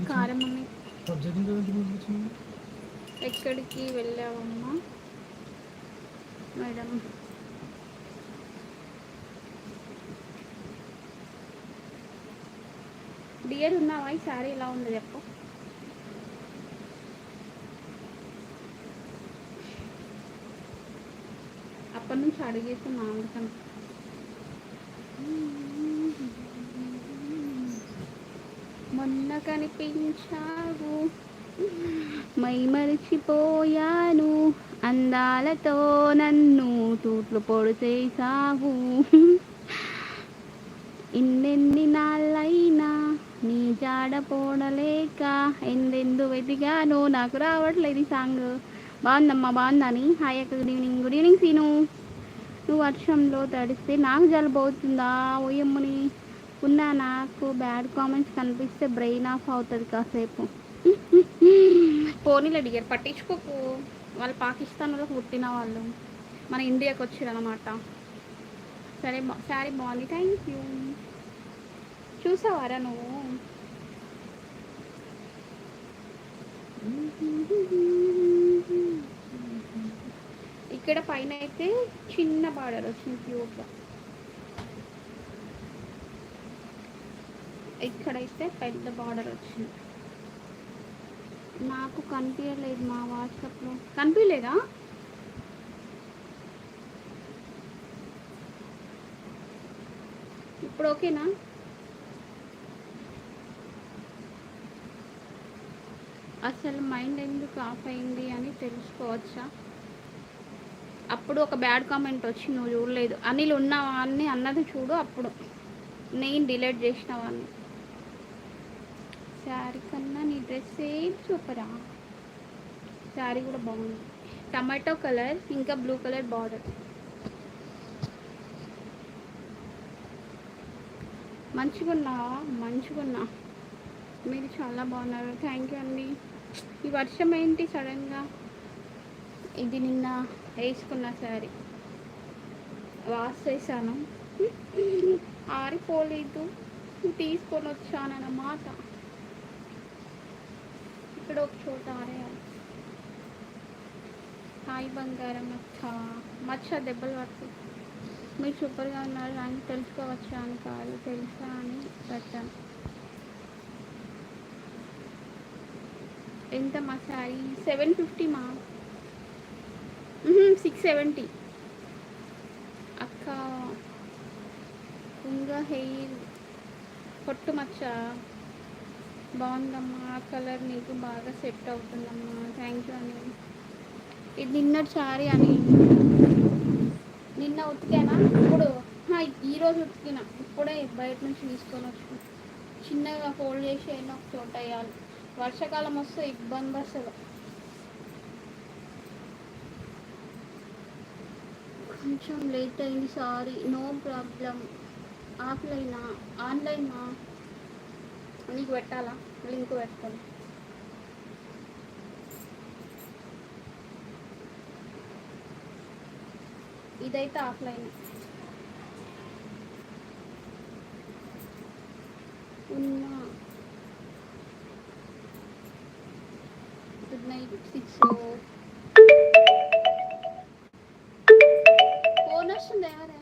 కారం మమ్మీ. ఎక్కడికి వెళ్ళావమ్మా madam? Dear ఉన్నావా? ఈ సారీ ఎలా ఉంది చెప్పు. అప్పటి నుంచి అడిగేస్తున్నా అందుకని. మొన్న కనిపించావు మై మరిచిపోయాను, అందాలతో నన్ను తూట్లు పొడి చేసావు. ఇన్నెన్ని నాళ్ళైనా నీ జాడ పోడలేక ఎందెందు వెతిగాను. నాకు రావట్లేదు ఈ సాంగ్. బాగుందమ్మా, బాగుందని. హాయ్ అక్క, good evening. Good evening Seenu. నువ్వు వర్షంలో తడిస్తే నాకు జలుబు అవుతుందా? ఓయమ్మని ఉన్నా. నాకు బ్యాడ్ కామెంట్స్ కనిపిస్తే బ్రెయిన్ ఆఫ్ అవుతుంది కాసేపు. పోనీలు అడిగారు, పట్టించుకోకు. వాళ్ళు పాకిస్తాన్లో పుట్టిన వాళ్ళు మన ఇండియాకి వచ్చారు అనమాట. సరే, శారీ బాగుంది, థ్యాంక్ యూ. చూసావారా నువ్వు? ఇక్కడ పైన అయితే చిన్న బార్డర్ వచ్చింది ప్యూర్గా, ఇక్కడైతే పెద్ద బార్డర్ వచ్చింది. నాకు కనిపించలేదు మా వాట్సాప్లో. కనిపించలేదా? ఇప్పుడు ఓకేనా? అసలు మైండ్ ఎందుకు ఆఫ్ అయింది అని తెలుసుకోవచ్చా? అప్పుడు ఒక బ్యాడ్ కామెంట్ వచ్చి నువ్వు చూడలేదు. అనిల్ ఉన్నావా అని అన్నది చూడు, అప్పుడు నేను డిలీట్ చేసినవాన్ని. శారీ కన్నా నీ డ్రెస్ ఏం సూపరా. శారీ కూడా బాగుంది, టమాటో కలర్ ఇంకా బ్లూ కలర్ బార్డర్. మంచిగున్నావా? మంచిగున్నా, మీరు చాలా బాగున్నారు, థ్యాంక్ యూ అండి. ఈ వర్షం ఏంటి సడన్గా? ఇది నిన్న వేసుకున్న శారీ వాష్ చేశాను, ఆరిపోలేదు, తీసుకొని వచ్చానన్నమాట. ఇక్కడ ఒక చోట ఆరేయాలి. హాయ్ బంగారం. మచ్చ దెబ్బలు పడుతుంది. మీరు సూపర్గా ఉన్నారు అని తెలుసుకోవచ్చా అని కాదు, తెలుసా అని పెట్టాను. ఎంత మా శారీ? 750 మా. 670 అక్క. కుంగ హెయిర్ పొట్టు మచ్చ బాగుందమ్మా. ఆ కలర్ నీకు బాగా సెట్ అవుతుందమ్మా, థ్యాంక్ యూ అని. ఇది నిన్నటి శారీ అని నిన్న ఉతికానా? ఇప్పుడు ఈరోజు ఉతికిన, ఇప్పుడే బయట నుంచి తీసుకొని వచ్చి చిన్నగా ఫోల్డ్ చేసి అయినా ఒక చోట వేయాలి. వర్షాకాలం వస్తే ఇబ్బంది అసలు. కొంచెం లేట్ అయింది, సారీ. No problem. ఆఫ్లైనా ఆన్లైనా? నీకు పెట్టాలా? లింక్ పెట్టుకొని. ఇదైతే ఆఫ్లైన్. ఉన్నా. Good night 6. ఫోన్ వస్తుంది ఎవరే?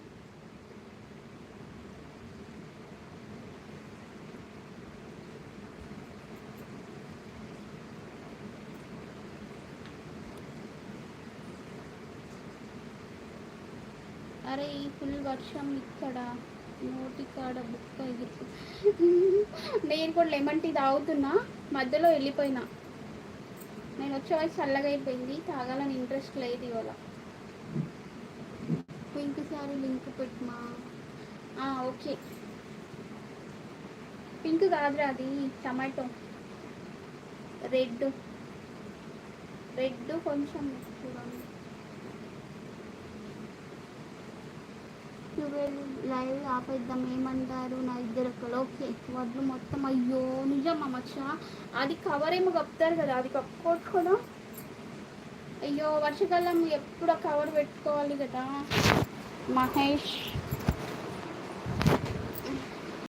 అరే ఈ ఫుల్ వర్షం ఇక్కడ నోటి కాడ బుక్క ఎగిరి. నేను కూడా లెమన్ టీ తాగుతున్నా, మధ్యలో వెళ్ళిపోయినా. నేను వచ్చే వయసు చల్లగా అయిపోయింది, తాగాలని ఇంట్రెస్ట్ లేదు ఇవాళ. పింక్ సారీ లింక్ పెట్టమా? ఓకే. పింక్ కాదురా, అది టమాటో. రెడ్ కొంచెం చూడండి. లైవ్ ఆపేద్దాం ఏమంటారు? నా ఇద్దరు ఒక్కలు. ఓకే. వడ్లు మొత్తం. అయ్యో నిజమా మచ్చ? అది కవర్ ఏమో కప్పుతారు కదా, అది కప్పుకోవచ్చు కదా. అయ్యో వర్షాకాలం ఎప్పుడు కవర్ పెట్టుకోవాలి కదా. మహేష్